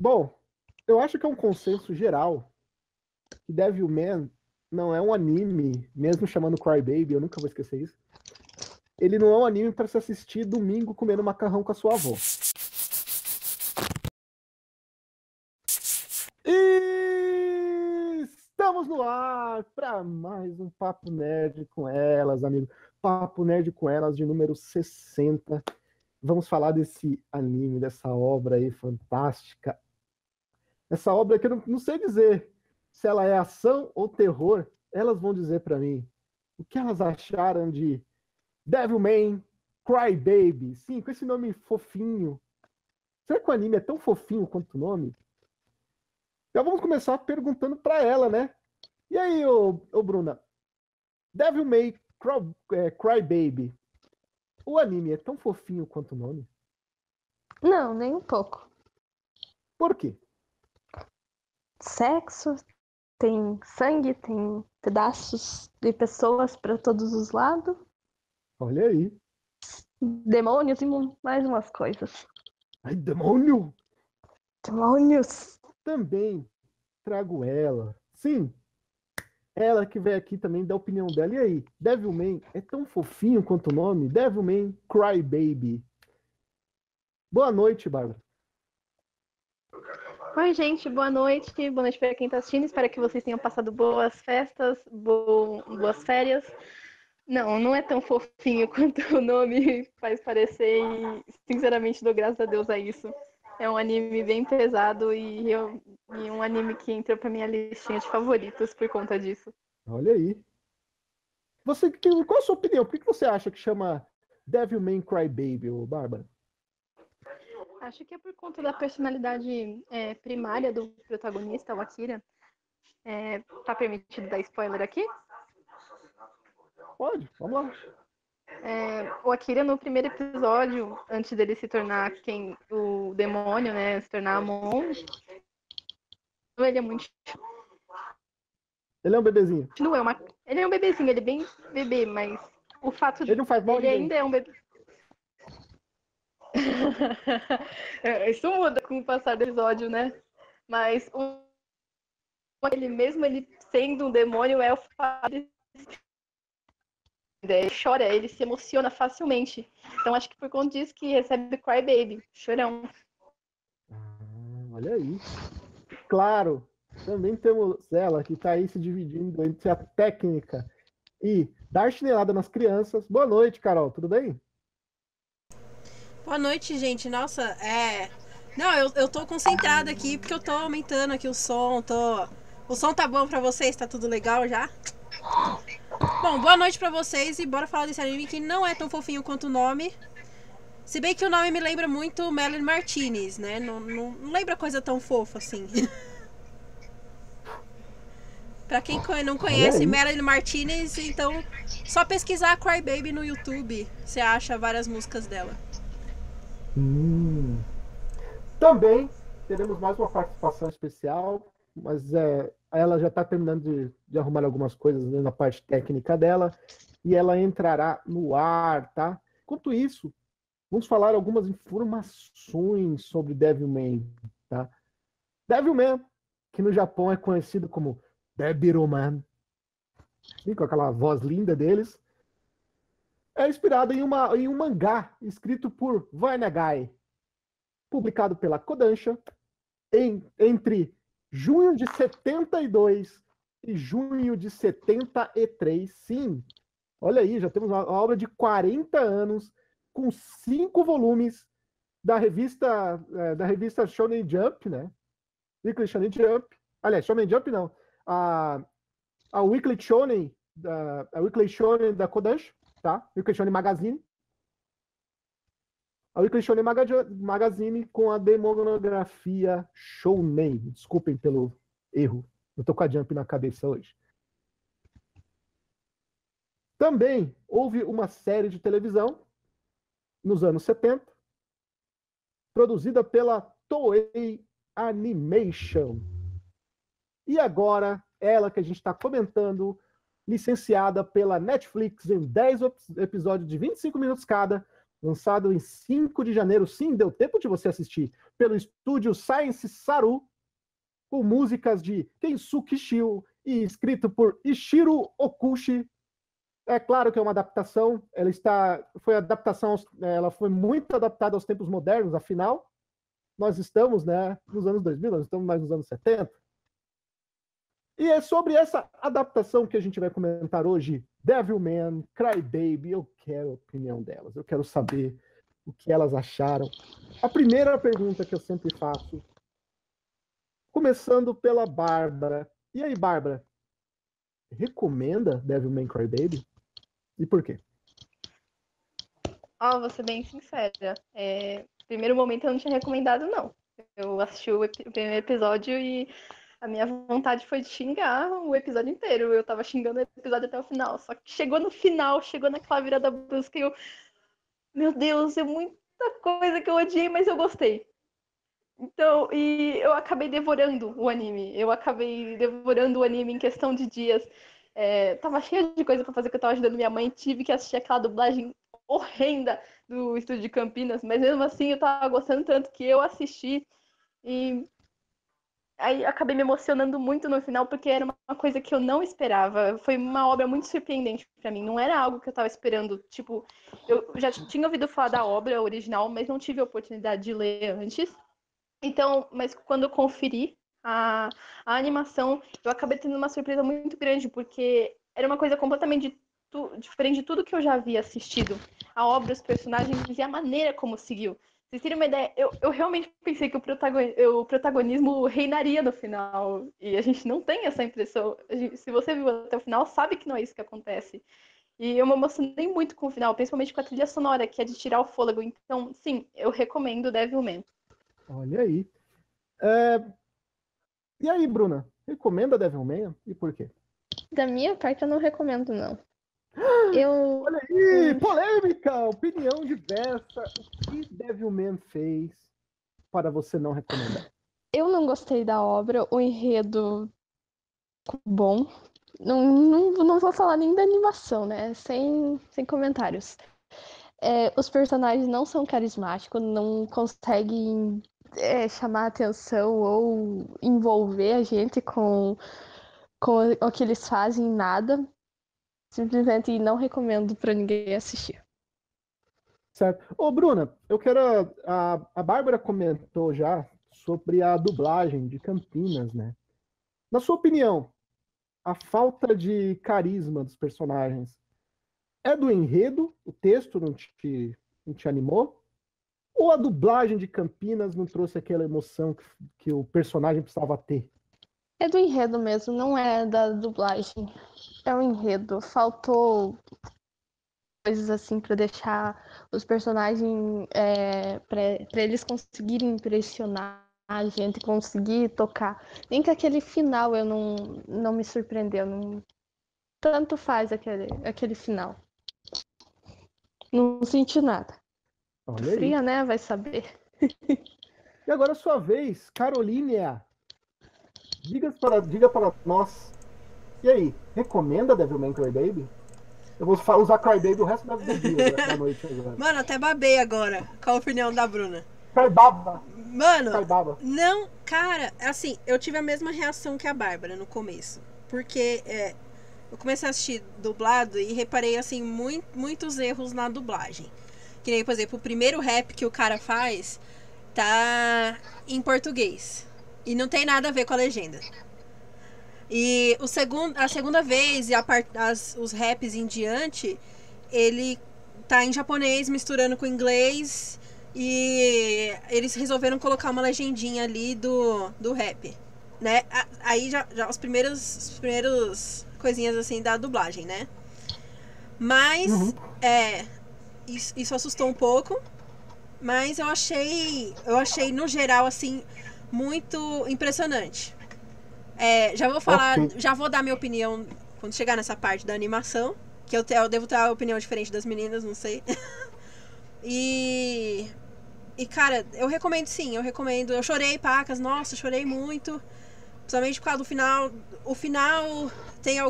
Bom, eu acho que é um consenso geral que Devilman não é um anime, mesmo chamando Crybaby, eu nunca vou esquecer isso. Ele não é um anime para se assistir domingo comendo macarrão com a sua avó. E estamos no ar para mais um Papo Nerd com elas, amigo. Papo Nerd com elas de número 60. Vamos falar desse anime, dessa obra aí fantástica. Essa obra que eu não sei dizer se ela é ação ou terror. Elas vão dizer para mim o que elas acharam de Devilman Crybaby. Sim, com esse nome fofinho. Será que o anime é tão fofinho quanto o nome? Já vamos começar perguntando para ela, né? E aí, ô Bruna, Devilman Crybaby, o anime é tão fofinho quanto o nome? Não, nem um pouco. Por quê? Sexo, tem sangue, tem pedaços de pessoas para todos os lados, Olha aí. demônios e mais umas coisas. Ai, demônio! Demônios! Também trago ela. Sim, ela que veio aqui também dar a opinião dela. E aí, Devilman é tão fofinho quanto o nome? Devilman Crybaby. Boa noite, Bárbara. Oi, gente, boa noite. Boa noite para quem está assistindo. Espero que vocês tenham passado boas festas, boas férias. Não é tão fofinho quanto o nome faz parecer e, sinceramente, dou graças a Deus a isso. É um anime bem pesado e um anime que entrou pra minha listinha de favoritos por conta disso. Olha aí. Qual a sua opinião? Por que você acha que chama Devilman Crybaby, Bárbara? Acho que é por conta da personalidade primária do protagonista, o Akira. Tá permitido dar spoiler aqui? Pode, vamos lá. O Akira, no primeiro episódio, antes dele se tornar o demônio, né? Se tornar Amon, ele é muito. Ele é um bebezinho. Não é uma. Ele é um bebezinho, ele é bem bebê, mas o fato de. Ele não faz mal a Ele ninguém. ainda é um bebê. Isso muda com o passar do episódio, né? Mas ele sendo um demônio, é o fato de. Ele chora, ele se emociona facilmente. Então acho que por conta disso que recebe Cry Baby, chorão. Olha aí. Claro, também temos ela que está aí se dividindo entre a técnica e dar chinelada nas crianças. Boa noite, Carol, tudo bem? Boa noite, gente. Nossa, Não, eu tô concentrada aqui porque eu tô aumentando aqui o som, O som tá bom pra vocês? Tá tudo legal já? Bom, boa noite pra vocês e bora falar desse anime que não é tão fofinho quanto o nome. Se bem que o nome me lembra muito Melanie Martinez, né? Não lembra coisa tão fofa assim. Pra quem não conhece Melanie Martinez, então só pesquisar Cry Baby no YouTube, você acha várias músicas dela. Também teremos mais uma participação especial, mas ela já está terminando de arrumar algumas coisas, né, na parte técnica dela e ela entrará no ar, tá? Enquanto isso, vamos falar algumas informações sobre Devilman, tá? Devilman, que no Japão é conhecido como Debiroman, com aquela voz linda deles, é inspirado em um mangá escrito por Vai Nagai, publicado pela Kodansha entre junho de 72 e junho de 73. Sim, olha aí, já temos uma obra de 40 anos com 5 volumes da revista Shonen Jump, né? Weekly Shonen Jump. Aliás, Shonen Jump não. A Weekly Shonen da Kodansha, tá? Weekly Shonen Magazine. A Weekly Shonen Magazine com a demonografia Shounen. Desculpem pelo erro. Eu tô com a Jump na cabeça hoje. Também houve uma série de televisão nos anos 70, produzida pela Toei Animation. E agora, ela que a gente está comentando, licenciada pela Netflix em 10 episódios de 25 minutos cada, lançado em 5 de janeiro. Sim, deu tempo de você assistir. Pelo estúdio Science Saru, com músicas de Kensuke Shio e escrito por Ishiro Okushi. É claro que é uma adaptação. Ela foi muito adaptada aos tempos modernos, afinal, nós estamos, né, nos anos 2000, nós estamos mais nos anos 70. E é sobre essa adaptação que a gente vai comentar hoje. Devilman, Crybaby, eu quero a opinião delas. Eu quero saber o que elas acharam. A primeira pergunta que eu sempre faço, começando pela Bárbara. E aí, Bárbara, recomenda Devilman Crybaby? E por quê? Vou ser bem sincera. Primeiro momento eu não tinha recomendado, não. Eu assisti o primeiro episódio e a minha vontade foi de xingar o episódio inteiro. Eu tava xingando o episódio até o final. Só que chegou no final, chegou naquela virada brusca e eu... Meu Deus, é muita coisa que eu odiei, mas eu gostei. Então, e eu acabei devorando o anime. Em questão de dias. Tava cheia de coisa pra fazer, que eu tava ajudando minha mãe. Tive que assistir aquela dublagem horrenda do estúdio de Campinas. Mas mesmo assim, eu tava gostando tanto que eu assisti. E aí acabei me emocionando muito no final, porque era uma coisa que eu não esperava. Foi uma obra muito surpreendente pra mim. Não era algo que eu tava esperando. Tipo, eu já tinha ouvido falar da obra original, mas não tive a oportunidade de ler antes. Então, mas quando eu conferi a animação, eu acabei tendo uma surpresa muito grande, porque era uma coisa completamente diferente de tudo que eu já havia assistido. A obra, os personagens e a maneira como seguiu. Vocês terem uma ideia, eu realmente pensei que o protagonismo reinaria no final. E a gente não tem essa impressão. Se você viu até o final, sabe que não é isso que acontece. E eu me emocionei muito com o final, principalmente com a trilha sonora, que é de tirar o fôlego. Então, sim, eu recomendo Devilman. Olha aí. E aí, Bruna? Recomenda Devilman? E por quê? Da minha parte, eu não recomendo, não. Olha aí, polêmica, opinião diversa. O que Devilman fez para você não recomendar? Eu não gostei da obra, o enredo bom. Não vou falar nem da animação, né? Sem comentários. Os personagens não são carismáticos, não conseguem chamar atenção ou envolver a gente com o que eles fazem em nada. Simplesmente não recomendo para ninguém assistir. Certo. Ô, Bruna, eu quero... A Bárbara comentou já sobre a dublagem de Campinas, né? Na sua opinião, a falta de carisma dos personagens é do enredo? O texto não te animou? Ou a dublagem de Campinas não trouxe aquela emoção que o personagem precisava ter? É do enredo mesmo, não é da dublagem. É o enredo. Faltou coisas assim para deixar os personagens, para eles conseguirem impressionar a gente, conseguir tocar. Nem que aquele final eu não me surpreendeu. Tanto faz aquele final. Não senti nada. Olha aí. Fria, né? Vai saber. E agora a sua vez, Carolina. Diga para nós. E aí, recomenda Devilman Crybaby? Eu vou usar Crybaby o resto da noite agora. Mano, até babei agora com a opinião da Bruna. Carbaba. Mano, Carbaba. Não, cara, assim, eu tive a mesma reação que a Bárbara no começo. Porque eu comecei a assistir dublado e reparei, assim, muitos erros na dublagem. Que nem, por exemplo, o primeiro rap que o cara faz tá em português. E não tem nada a ver com a legenda. E a segunda vez, e os raps em diante, ele tá em japonês misturando com inglês. E eles resolveram colocar uma legendinha ali do rap, né? Aí já os primeiros coisinhas assim da dublagem, né? Mas isso assustou um pouco. Mas eu achei no geral assim muito impressionante. Já vou falar, já vou dar minha opinião quando chegar nessa parte da animação, que eu devo ter uma opinião diferente das meninas, não sei. E cara, eu recomendo sim, eu chorei, pacas, nossa, chorei muito, principalmente por causa do final. O final tem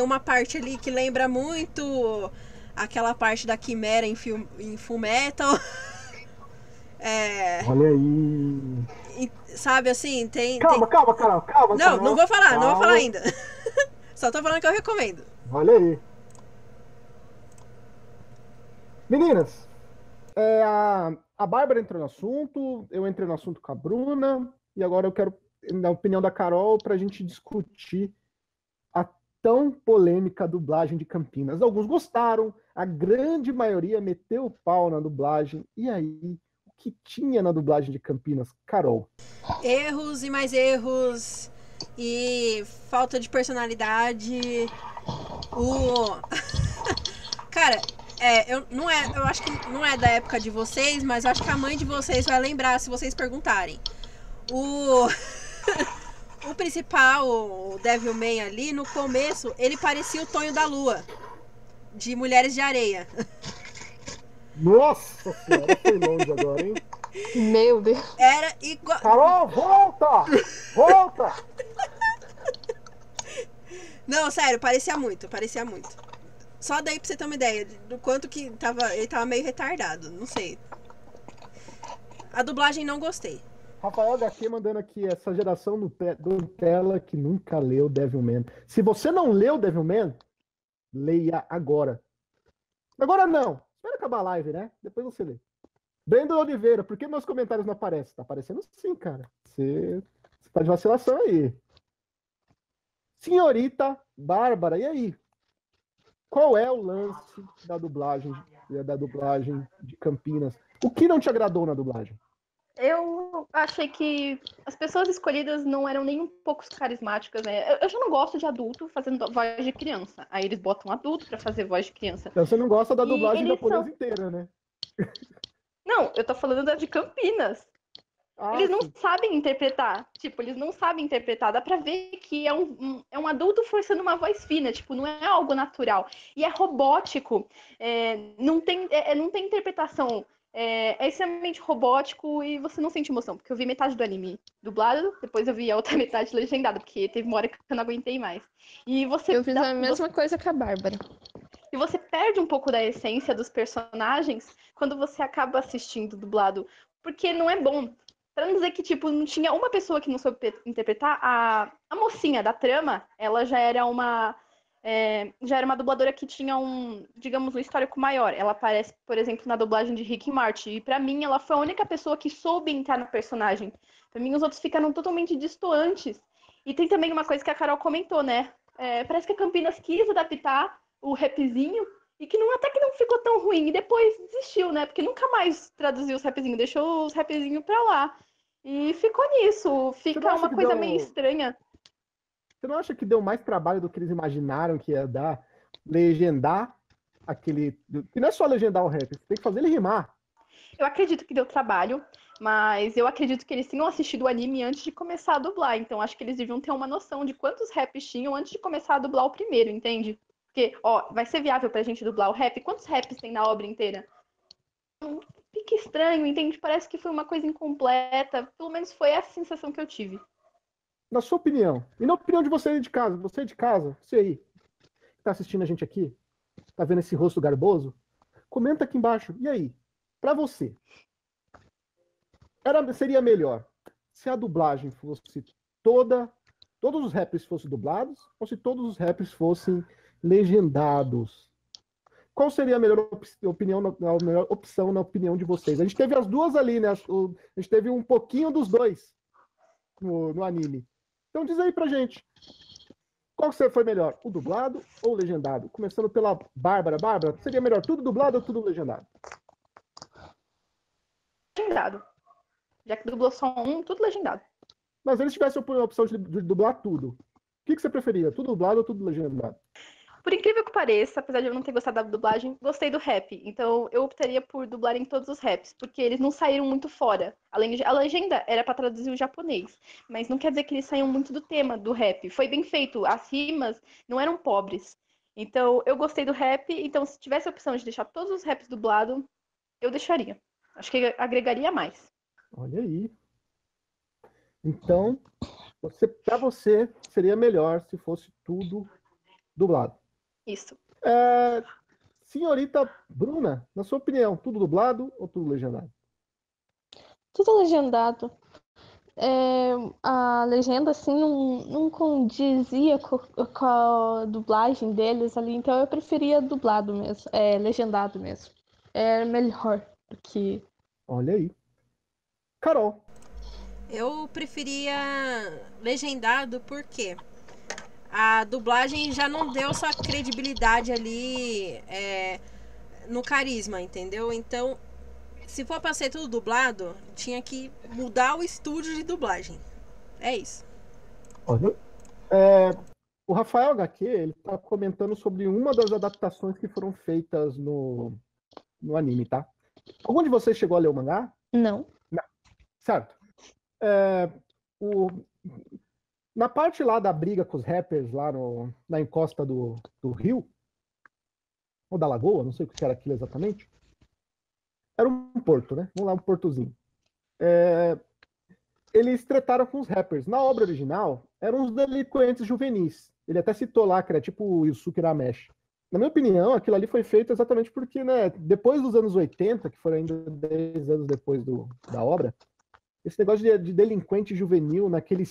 uma parte ali que lembra muito aquela parte da Quimera em Fullmetal. Olha aí. Sabe assim, tem. Calma, Carol, calma. Não, não vou falar, calma. não vou falar ainda. Só tô falando que eu recomendo. Olha aí. Meninas, a Bárbara entrou no assunto, eu entrei no assunto com a Bruna, e agora eu quero a opinião da Carol para a gente discutir a tão polêmica dublagem de Campinas. Alguns gostaram, a grande maioria meteu o pau na dublagem. E aí, o que tinha na dublagem de Campinas? Carol. Erros e mais erros, e falta de personalidade. Cara, eu acho que não é da época de vocês, mas eu acho que a mãe de vocês vai lembrar se vocês perguntarem. O principal, o Devilman ali, no começo, ele parecia o Tonho da Lua, de Mulheres de Areia. Nossa senhora, foi longe agora, hein? Meu Deus. Era igual... Carol, volta! Volta! Não, sério, parecia muito. Só daí pra você ter uma ideia do quanto que ele tava meio retardado, não sei. A dublagem não gostei. Rafael HQ mandando aqui, essa geração do Nutella que nunca leu Devilman. Se você não leu Devilman, leia agora. Agora não. Espera acabar a live, né? Depois você lê. Brandon Oliveira, por que meus comentários não aparecem? Tá aparecendo sim, cara. Você tá de vacilação aí. Senhorita Bárbara, e aí? Qual é o lance da dublagem de Campinas? O que não te agradou na dublagem? Eu achei que as pessoas escolhidas não eram nem um pouco carismáticas, né? Eu já não gosto de adulto fazendo voz de criança. Aí eles botam adulto pra fazer voz de criança. Então você não gosta da E dublagem eles japonesa são- inteira, né? Não, eu tô falando da de Campinas. Ah, Eles não sim. sabem interpretar. Tipo, eles não sabem interpretar. Dá pra ver que é um adulto forçando uma voz fina. Tipo, não é algo natural. E é robótico. Não tem interpretação. É extremamente robótico e você não sente emoção. Porque eu vi metade do anime dublado, depois eu vi a outra metade legendada, porque teve uma hora que eu não aguentei mais. E você Eu fiz a mesma coisa com a Bárbara. E você perde um pouco da essência dos personagens quando você acaba assistindo dublado. Porque não é bom. Pra não dizer que, tipo, não tinha uma pessoa que não soube interpretar, a mocinha da trama, ela já era uma dubladora que tinha digamos, um histórico maior. Ela aparece, por exemplo, na dublagem de Rick e Morty. E pra mim, ela foi a única pessoa que soube entrar no personagem. Pra mim, os outros ficaram totalmente destoantes. E tem também uma coisa que a Carol comentou, né? Parece que a Campinas quis adaptar o rapzinho e que até que não ficou tão ruim. E depois desistiu, né? Porque nunca mais traduziu os rapzinhos, deixou os rapzinhos pra lá. E ficou nisso. Fica uma coisa meio estranha. Você não acha que deu mais trabalho do que eles imaginaram que ia dar? Legendar aquele... Que não é só legendar o rap, você tem que fazer ele rimar. Eu acredito que deu trabalho, mas eu acredito que eles tenham assistido o anime antes de começar a dublar. Então acho que eles deviam ter uma noção de quantos raps tinham antes de começar a dublar o primeiro, entende? Porque, ó, vai ser viável pra gente dublar o rap? Quantos raps tem na obra inteira? Fica estranho, entende? Parece que foi uma coisa incompleta. Pelo menos foi essa sensação que eu tive. Na sua opinião, e na opinião de você de casa, você aí, que tá assistindo a gente aqui, tá vendo esse rosto garboso, comenta aqui embaixo. E aí, pra você, seria melhor se a dublagem fosse todos os raps fossem dublados, ou se todos os raps fossem legendados? Qual seria a melhor opção na opinião de vocês? A gente teve as duas ali, né? A gente teve um pouquinho dos dois no anime. Então diz aí pra gente. Qual foi melhor? O dublado ou o legendado? Começando pela Bárbara. Bárbara, seria melhor tudo dublado ou tudo legendado? Legendado. Já que dublou só tudo legendado. Mas eles tivessem a opção de dublar tudo. O que você preferia? Tudo dublado ou tudo legendado? Por incrível que pareça, apesar de eu não ter gostado da dublagem, gostei do rap. Então eu optaria por dublar em todos os raps, porque eles não saíram muito fora. A legenda era para traduzir o japonês, mas não quer dizer que eles saíam muito do tema do rap. Foi bem feito, as rimas não eram pobres. Então eu gostei do rap, então se tivesse a opção de deixar todos os raps dublados, eu deixaria. Acho que agregaria mais. Olha aí. Então, para você, seria melhor se fosse tudo dublado. Isso. Senhorita Bruna, na sua opinião, tudo dublado ou tudo legendado? Tudo legendado. A legenda, assim, não condizia com a dublagem deles ali, então eu preferia dublado mesmo, legendado mesmo. É melhor do que... Olha aí. Carol. Eu preferia legendado porque a dublagem já não deu sua credibilidade ali no carisma, entendeu? Então, se for pra ser tudo dublado, tinha que mudar o estúdio de dublagem. É isso. Olha, o Rafael HQ, ele tá comentando sobre uma das adaptações que foram feitas no anime, tá? Algum de vocês chegou a ler o mangá? Não. Certo. Na parte lá da briga com os rappers, lá na encosta do rio, ou da lagoa, não sei o que era aquilo exatamente, era um porto, né? Vamos lá, um portozinho. Eles tretaram com os rappers. Na obra original, eram uns delinquentes juvenis. Ele até citou lá que era tipo o Yusuke Urameshi. Na minha opinião, aquilo ali foi feito exatamente porque, né, depois dos anos 80, que foram ainda 10 anos depois da obra, esse negócio de delinquente juvenil naquele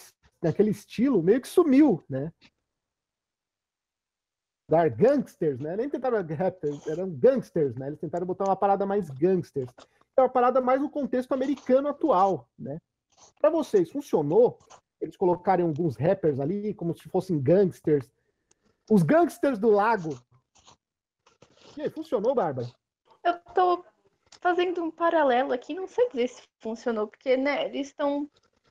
estilo meio que sumiu, né? Dar gangsters, né? Nem tentaram rappers, eram gangsters, né? Eles tentaram botar uma parada mais gangsters. É uma parada mais no contexto americano atual, né? Para vocês, funcionou? Eles colocarem alguns rappers ali como se fossem gangsters. Os gangsters do lago. E aí, funcionou, Bárbara? Eu tô fazendo um paralelo aqui, não sei dizer se funcionou, porque, né, eles estão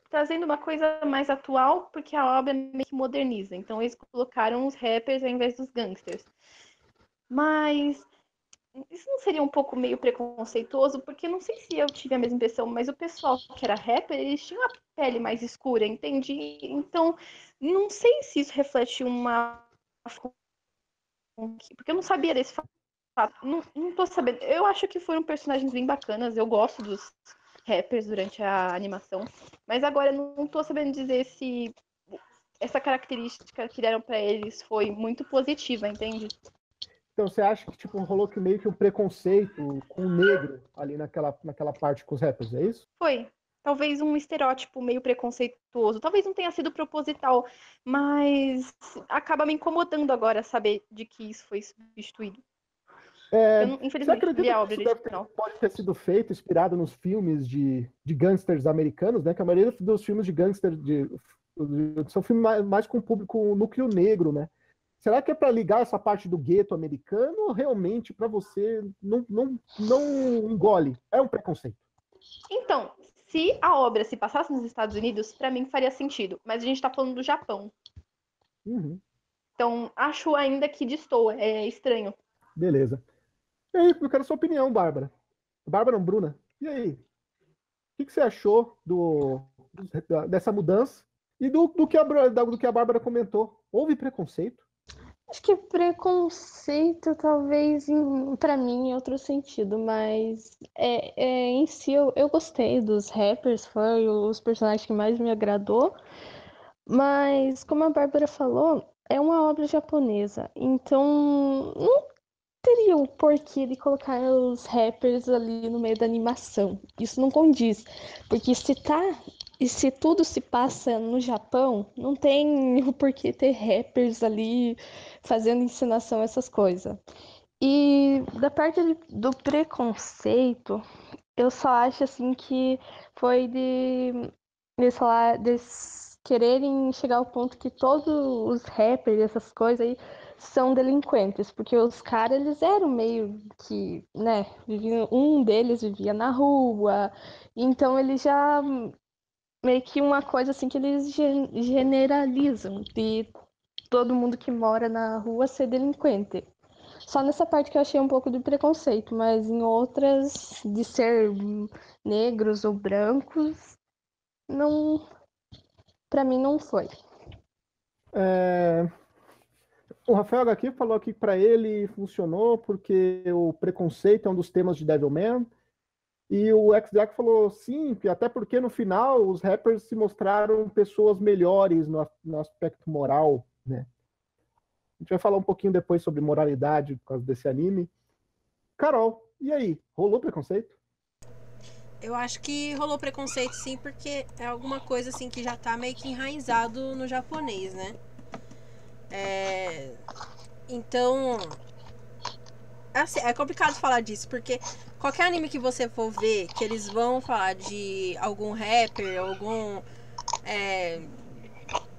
trazendo uma coisa mais atual, porque a obra meio que moderniza. Então eles colocaram os rappers ao invés dos gangsters. Mas isso não seria um pouco meio preconceituoso? Porque não sei se eu tive a mesma impressão, mas o pessoal que era rapper, eles tinham a pele mais escura, entendi. Então, não sei se isso reflete uma... Porque eu não sabia desse fato. Não tô sabendo. Eu acho que foram personagens bem bacanas. Eu gosto dos rappers durante a animação. Mas agora eu não tô sabendo dizer se essa característica que deram pra eles foi muito positiva, entende? Então, você acha que tipo, rolou que meio que um preconceito com o negro ali naquela parte com os rappers, é isso? Foi. Talvez um estereótipo meio preconceituoso. Talvez não tenha sido proposital, mas acaba me incomodando agora saber de que isso foi substituído. Eu, Você infelizmente, não li acredita a que obra isso original. pode ter sido feito inspirado nos filmes de gangsters americanos, né? Que a maioria dos filmes de gangsters são filmes mais com público núcleo negro, né? Será que é para ligar essa parte do gueto americano ou realmente para você não engole? É um preconceito. Então, se a obra se passasse nos Estados Unidos, pra mim faria sentido. Mas a gente tá falando do Japão. Uhum, Então, acho ainda que destoa. É estranho. beleza. E aí, eu quero a sua opinião, Bárbara. Bárbara não, Bruna. E aí? O que você achou dessa mudança e do que a Bárbara comentou? Houve preconceito? Acho que preconceito, talvez, pra mim, em outro sentido, mas em si eu gostei dos rappers, foi os personagens que mais me agradou, mas como a Bárbara falou, é uma obra japonesa, então não teria o porquê de colocar os rappers ali no meio da animação. Isso não condiz, porque se tudo se passa no Japão, não tem o porquê ter rappers ali fazendo encenação, essas coisas. E da parte do preconceito, eu só acho assim que foi de quererem chegar ao ponto que todos os rappers, essas coisas aí, são delinquentes, porque os caras, eles eram meio que, né, um deles vivia na rua, então eles já meio que uma coisa assim que eles generalizam de todo mundo que mora na rua ser delinquente. Só nessa parte que eu achei um pouco de preconceito, mas em outras, de ser negros ou brancos, não, para mim não foi. O Rafael aqui falou que para ele funcionou porque o preconceito é um dos temas de Devilman. E o X-Jack falou sim, até porque no final os rappers se mostraram pessoas melhores no aspecto moral, né? A gente vai falar um pouquinho depois sobre moralidade por causa desse anime. Carol, e aí? Rolou preconceito? Eu acho que rolou preconceito sim, porque é alguma coisa assim que já tá meio que enraizado no japonês, né? Então, assim, é complicado falar disso, porque qualquer anime que você for ver, que eles vão falar de algum rapper, algum. é,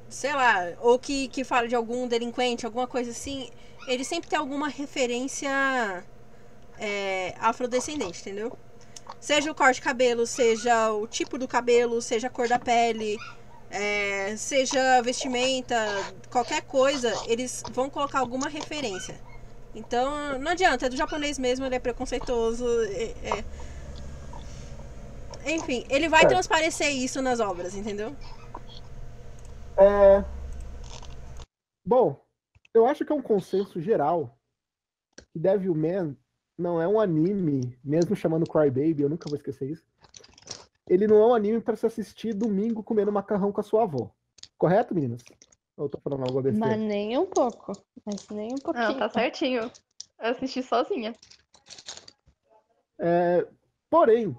sei lá, ou que fala de algum delinquente, alguma coisa assim, ele sempre tem alguma referência afrodescendente, entendeu? Seja o corte de cabelo, seja o tipo do cabelo, seja a cor da pele, seja vestimenta, qualquer coisa, eles vão colocar alguma referência. Então, não adianta, é do japonês mesmo, ele é preconceituoso. Enfim, ele vai Certo. transparecer isso nas obras, entendeu? Bom, eu acho que é um consenso geral que Devilman não é um anime, mesmo chamando Crybaby, eu nunca vou esquecer isso. Ele não é um anime para se assistir domingo comendo macarrão com a sua avó. Correto, meninas? Ou eu tô falando algo Mas besteira? nem um pouco. Mas nem um Não, pouquinho. tá certinho. Eu assisti sozinha. Porém,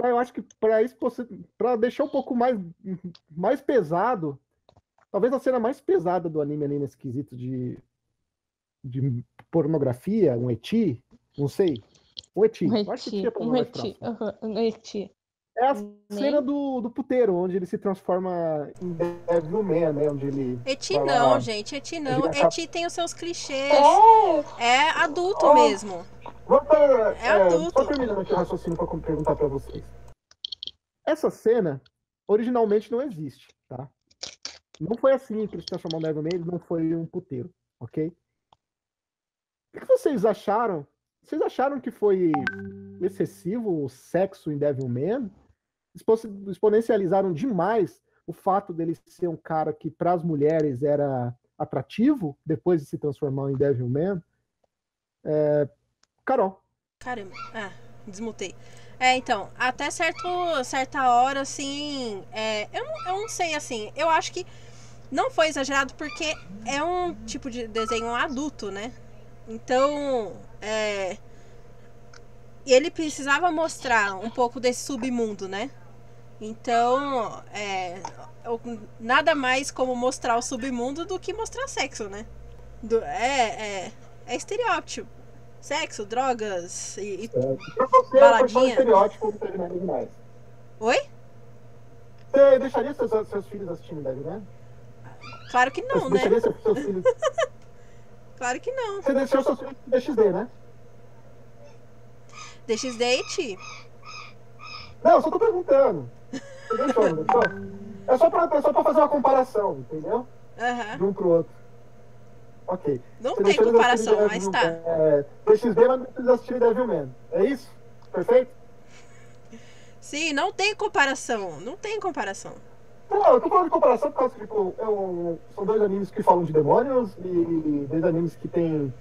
eu acho que para isso para deixar um pouco mais pesado, talvez a cena mais pesada do anime ali nesse quesito de pornografia, um eti, não sei, um eti. Um Eu acho que eti é eti, a um palavra mais eti, próxima. um eti. É a cena Nem. do puteiro, onde ele se transforma em Devilman, né? Onde ele Eti vai não, lá, gente, Eti onde não. ele acaba. Eti tem os seus clichês. É! É adulto Ó, mesmo. É só adulto. terminando aqui o raciocínio para perguntar para vocês. Essa cena originalmente não existe, tá? Não foi assim que eles transformaram o Devilman, ele não foi um puteiro, ok? O que vocês acharam? Vocês acharam que foi excessivo o sexo em Devilman? Exponencializaram demais o fato dele ser um cara que para as mulheres era atrativo depois de se transformar em Devilman? Carol. Caramba. Ah, desmutei. Então, até certa hora, assim. Eu não sei, assim. Eu acho que não foi exagerado porque é um tipo de desenho adulto, né? Então, e ele precisava mostrar um pouco desse submundo, né? Então, nada mais como mostrar o submundo do que mostrar sexo, né? É estereótipo. Sexo, drogas e Para você foi só um baladinha. estereótipo, não teve nada demais. Oi? Você deixaria seus filhos assistindo Devilman? Claro que não, Você né? deixaria seus filhos. Claro que não. Você deixou seus filhos no DXD, né? DXDate? Não, eu só tô perguntando. Você deixou, não deixou? É só pra fazer uma comparação, entendeu? Aham. De um pro outro. Ok. Não Você tem deixou eles comparação, assistirem mas tá. DXD, mas não precisa assistir Devilman. É isso? Perfeito? Sim, não tem comparação. Não tem comparação. Não, eu tô falando de comparação por causa que tipo, são dois animes que falam de demônios e dois animes que têm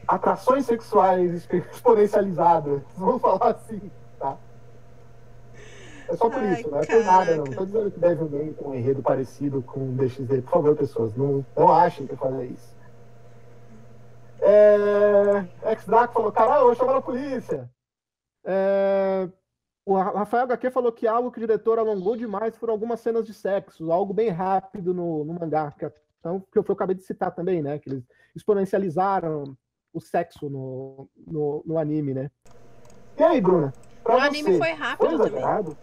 atrações sexuais exponencializadas. Vamos falar assim, tá? É só por Ai, isso, não é por nada, não. caraca. Não tô dizendo que Devilman tem um enredo parecido com DXD. Por favor, pessoas, não achem que eu falei isso. X-Draco falou, caralho, eu vou chamar a polícia. O Rafael HQ falou que algo que o diretor alongou demais foram algumas cenas de sexo, algo bem rápido no mangá, então, que eu acabei de citar também, né? Que eles exponencializaram o sexo no anime, né? E aí, Bruna? No anime foi rápido também. exagerado?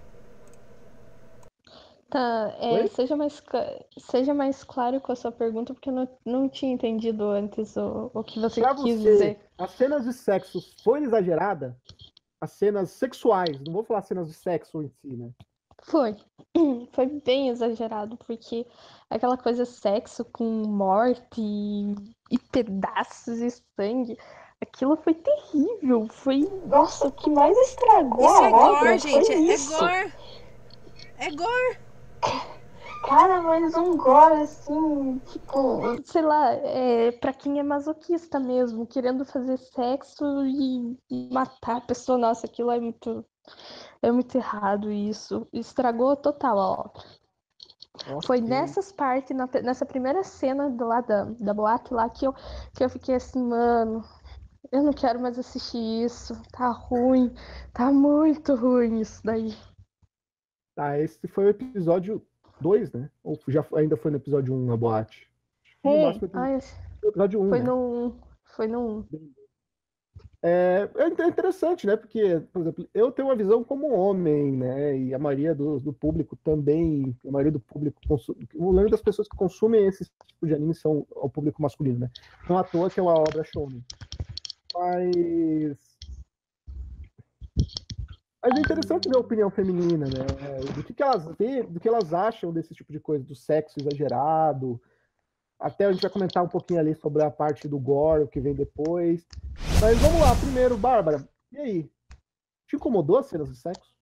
Tá, Oi? seja mais claro com a sua pergunta, porque eu não tinha entendido antes o que você Pra quis você, dizer. as cenas de sexo foi exagerada? As cenas sexuais, não vou falar cenas de sexo em si, né? Foi. Foi bem exagerado, porque aquela coisa sexo com morte e pedaços e sangue, aquilo foi terrível. Foi, nossa, o que mais estragou Isso é a obra gore, foi gente. É isso. gore. É gore. Cara, mas um gore assim, tipo, sei lá, pra quem é masoquista mesmo, querendo fazer sexo e matar a pessoa, nossa, aquilo é muito errado isso. Estragou total a obra. Foi Ok. nessas partes, nessa primeira cena lá da boate lá que eu fiquei assim, mano, eu não quero mais assistir isso. Tá ruim. Tá muito ruim isso daí. Tá, esse foi o episódio 2, né? Ou ainda foi no episódio 1 a boate? No máximo Ai, o episódio 1, foi né? no. Foi no. É interessante, né? Porque, por exemplo, eu tenho uma visão como homem, né? E a maioria do público também, a maioria do público, o maioria das pessoas que consumem esse tipo de anime são o público masculino, né? Não à toa que é uma obra shonen. Mas é interessante ver a opinião feminina, né? Do que elas veem, do que elas acham desse tipo de coisa, do sexo exagerado. Até a gente vai comentar um pouquinho ali sobre a parte do gore, o que vem depois. Mas vamos lá, primeiro, Bárbara, e aí? Te incomodou as cenas de sexo?